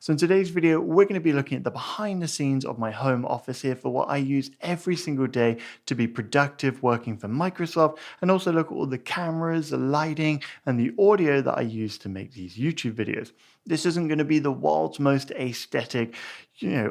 So in today's video, we're going to be looking at the behind the scenes of my home office here for what I use every single day to be productive working for Microsoft, and also look at all the cameras, the lighting, and the audio that I use to make these YouTube videos. This isn't going to be the world's most aesthetic,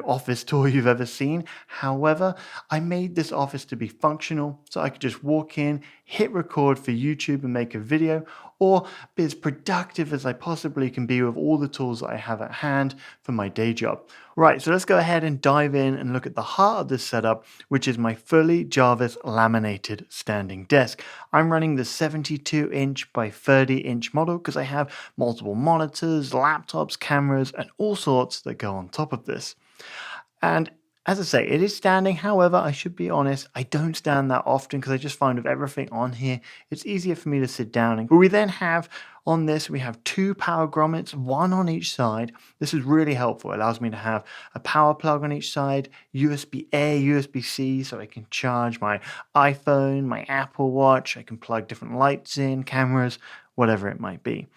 office tour you've ever seen. However, I made this office to be functional, so I could just walk in, hit record for YouTube and make a video, or be as productive as I possibly can be with all the tools that I have at hand for my day job. Right, so let's go ahead and dive in and look at the heart of this setup, which is my fully Jarvis laminated standing desk. I'm running the 72-inch by 30-inch model because I have multiple monitors, laptops, cameras, and all sorts that go on top of this. And as I say, it is standing. However, I should be honest, I don't stand that often because I just find with everything on here, it's easier for me to sit down. But we then have on this, we have two power grommets, one on each side. This is really helpful. It allows me to have a power plug on each side, USB-A, USB-C, so I can charge my iPhone, my Apple Watch. I can plug different lights in, cameras, whatever it might be.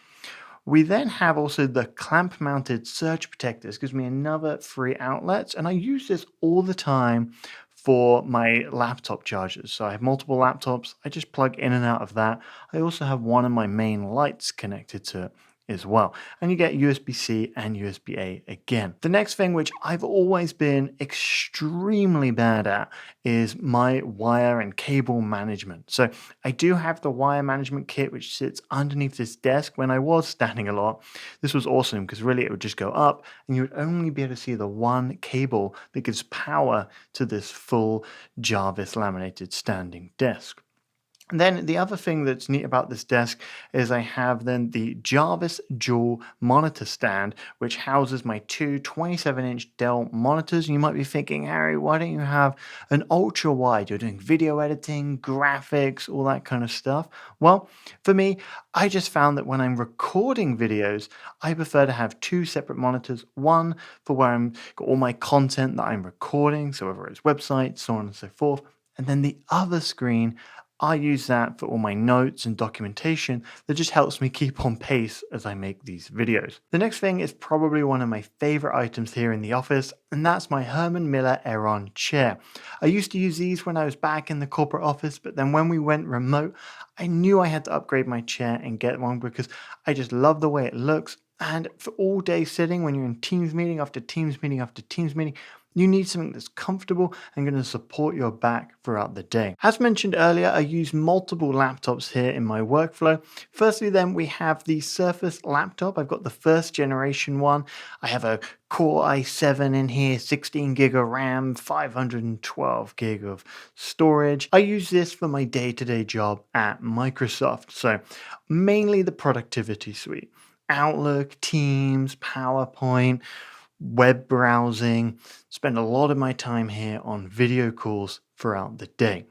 We then have also the clamp mounted surge protector. This gives me another 3 outlets, and I use this all the time for my laptop chargers. So I have multiple laptops. I just plug in and out of that. I also have one of my main lights connected to it as well. And you get USB-C and USB-A again. The next thing, which I've always been extremely bad at, is my wire and cable management. So I do have the wire management kit, which sits underneath this desk. When I was standing a lot, this was awesome because really it would just go up and you would only be able to see the one cable that gives power to this full Jarvis laminated standing desk. And then the other thing that's neat about this desk is I have then the Jarvis dual monitor stand, which houses my two 27-inch Dell monitors. And you might be thinking, Harry, why don't you have an ultra wide? You're doing video editing, graphics, all that kind of stuff. Well, for me, I just found that when I'm recording videos, I prefer to have two separate monitors. One for where I'm got all my content that I'm recording, so whether it's websites, so on and so forth. And then the other screen, I use that for all my notes and documentation that just helps me keep on pace as I make these videos. The next thing is probably one of my favorite items here in the office, and that's my Herman Miller Aeron chair. I used to use these when I was back in the corporate office, but then when we went remote, I knew I had to upgrade my chair and get one because I just love the way it looks. And for all day sitting, when you're in Teams meeting after Teams meeting after Teams meeting, you need something that's comfortable and going to support your back throughout the day. As mentioned earlier, I use multiple laptops here in my workflow. Firstly, then we have the Surface laptop. I've got the first generation one. I have a Core i7 in here, 16 gig of RAM, 512 gig of storage. I use this for my day-to-day job at Microsoft. So mainly the productivity suite. Outlook, Teams, PowerPoint, web browsing, spend a lot of my time here on video calls throughout the day.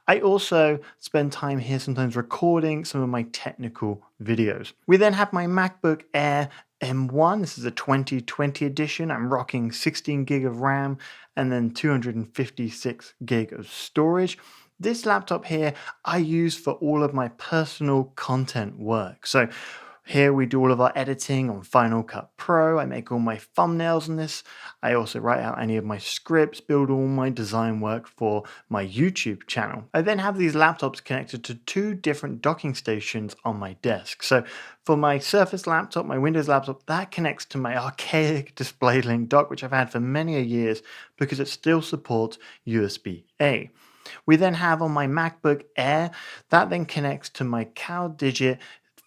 I also spend time here sometimes recording some of my technical videos. We then have my MacBook Air M1. This is a 2020 edition. I'm rocking 16 gig of RAM and then 256 gig of storage. This laptop here I use for all of my personal content work. So here we do all of our editing on Final Cut Pro. I make all my thumbnails on this. I also write out any of my scripts, build all my design work for my YouTube channel. I then have these laptops connected to two different docking stations on my desk. So for my Surface laptop, my Windows laptop, that connects to my archaic DisplayLink Doc, which I've had for many years because it still supports USB-A. We then have on my MacBook Air, that then connects to my CalDigit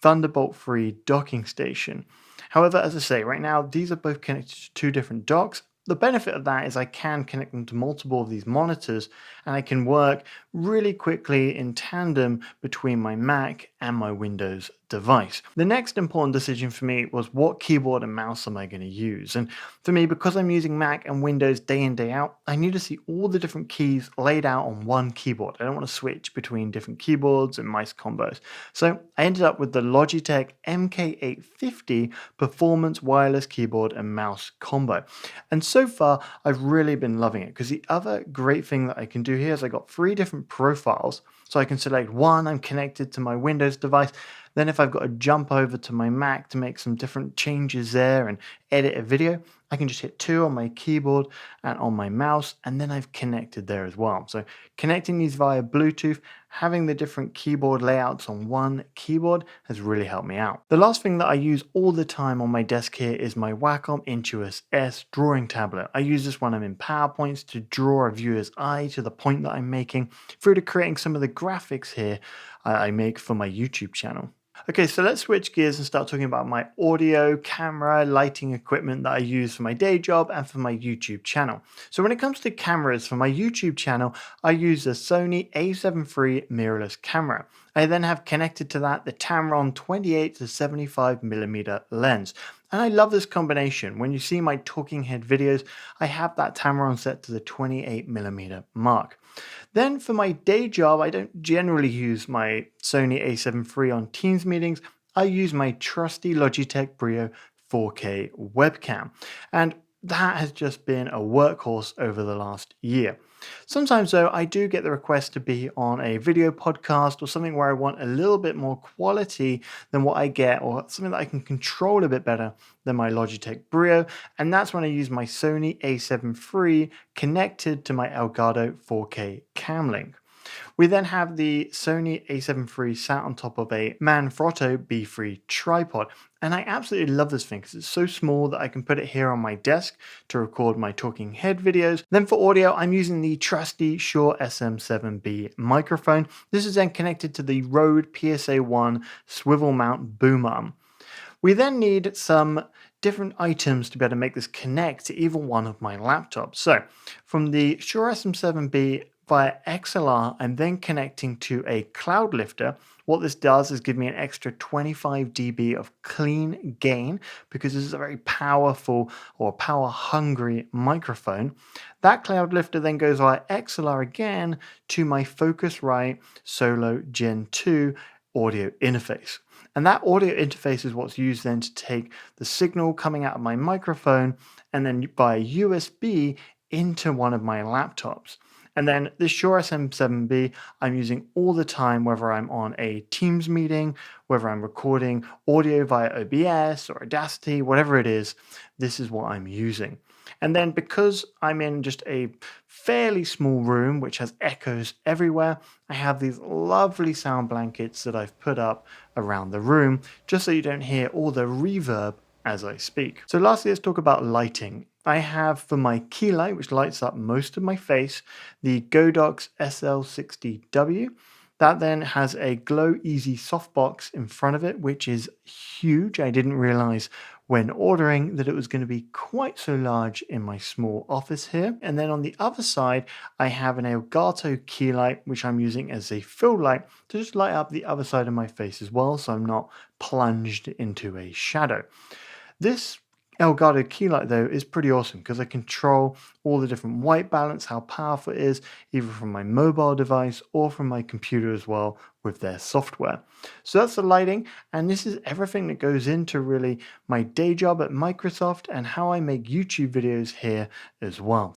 Thunderbolt 3 docking station. However, as I say, right now, these are both connected to two different docks. The benefit of that is I can connect them to multiple of these monitors and I can work really quickly in tandem between my Mac and my Windows device. The next important decision for me was what keyboard and mouse am I going to use? And for me, because I'm using Mac and Windows day in, day out, I need to see all the different keys laid out on one keyboard. I don't want to switch between different keyboards and mice combos. So I ended up with the Logitech MK850 Performance Wireless Keyboard and Mouse combo. And so far, I've really been loving it because the other great thing that I can do here is I got 3 different profiles. So I can select one, I'm connected to my Windows device. Then if I've got to jump over to my Mac to make some different changes there and edit a video, I can just hit 2 on my keyboard and on my mouse, and then I've connected there as well. So connecting these via Bluetooth, having the different keyboard layouts on one keyboard has really helped me out. The last thing that I use all the time on my desk here is my Wacom Intuos S drawing tablet. I use this when I'm in PowerPoints to draw a viewer's eye to the point that I'm making, through to creating some of the graphics here I make for my YouTube channel. Okay, so let's switch gears and start talking about my audio, camera, lighting equipment that I use for my day job and for my YouTube channel. So when it comes to cameras for my YouTube channel, I use a Sony a7 III mirrorless camera. I then have connected to that the Tamron 28 to 75mm lens. And I love this combination. When you see my talking head videos, I have that Tamron set to the 28mm mark. Then for my day job, I don't generally use my Sony a7 III on Teams meetings. I use my trusty Logitech Brio 4K webcam. And that has just been a workhorse over the last year. Sometimes though, I do get the request to be on a video podcast or something where I want a little bit more quality than what I get, or something that I can control a bit better than my Logitech Brio, and that's when I use my Sony a7 III connected to my Elgato 4K cam link. We then have the Sony a7 III sat on top of a Manfrotto B3 tripod, and I absolutely love this thing because it's so small that I can put it here on my desk to record my talking head videos. Then for audio, I'm using the trusty Shure SM7B microphone. This is then connected to the Rode PSA-1 swivel mount boom arm. We then need some different items to be able to make this connect to either one of my laptops. So from the Shure SM7B via XLR, I'm then connecting to a cloud lifter. What this does is give me an extra 25 dB of clean gain, because this is a very powerful or power hungry microphone. That cloud lifter then goes via XLR again to my Focusrite Solo Gen 2 audio interface. And that audio interface is what's used then to take the signal coming out of my microphone and then via USB into one of my laptops. And then the Shure SM7B I'm using all the time, whether I'm on a Teams meeting, whether I'm recording audio via OBS or Audacity, whatever it is, this is what I'm using. And then because I'm in just a fairly small room, which has echoes everywhere, I have these lovely sound blankets that I've put up around the room, just so you don't hear all the reverb as I speak. So lastly, let's talk about lighting. I have for my key light, which lights up most of my face, the Godox SL60W. That then has a Glow Easy softbox in front of it, which is huge. I didn't realize when ordering that it was going to be quite so large in my small office here. And then on the other side, I have an Elgato key light, which I'm using as a fill light to just light up the other side of my face as well, so I'm not plunged into a shadow. This Elgato key light though is pretty awesome because I control all the different white balance, how powerful it is, either from my mobile device or from my computer as well with their software. So that's the lighting, and this is everything that goes into really my day job at Microsoft and how I make YouTube videos here as well.